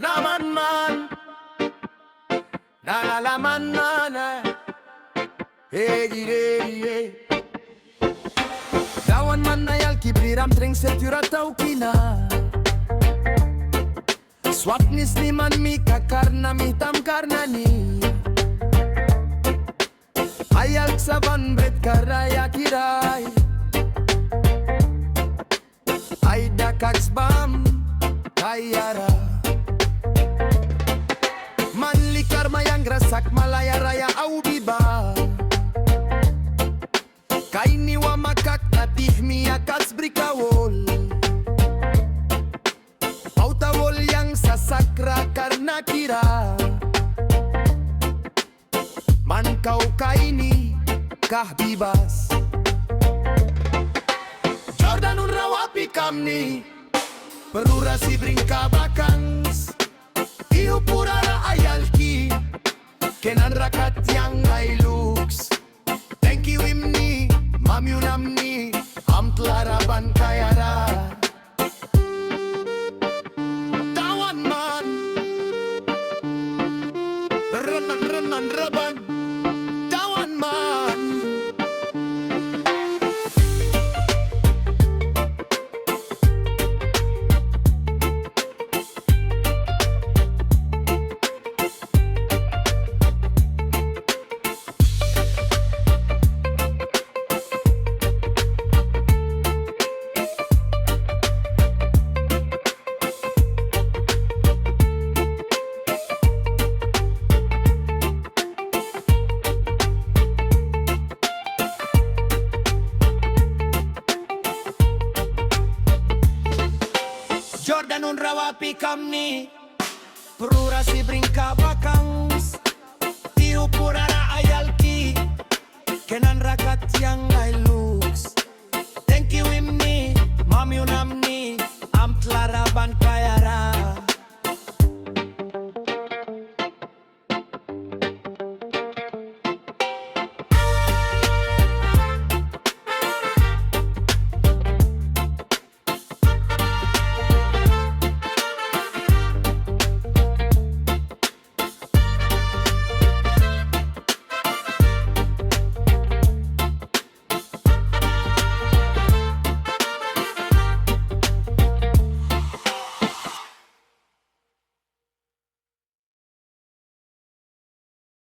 Na man, na la man man, hey hey. Dawan man na alki, briram drink setura taukina. Swapnis ni man mi kakarna mi tam karnani. Ayalk saban bret karaya kirai. Aida kaksbam kayara. Manlikar mayang grasak malaya raya au biba. Kaini wa makak natih mi akats brikawol. Pautawol yang sasakra karna kira. Man kau kaini kah bibas. Jordan rawapi kamni perurasi bringka bakans. Iu purara ayalki kenan rakat yang ay looks. Thank you imni mamyunamni am tlaraban kayara. Dawan man renan raban. Dawan man Jordan rawapi kamni perurasi bringka bakans. Tiu purara ayalki kenan rakat yang ay looks. Thank you imni mamyunamni am tlaraban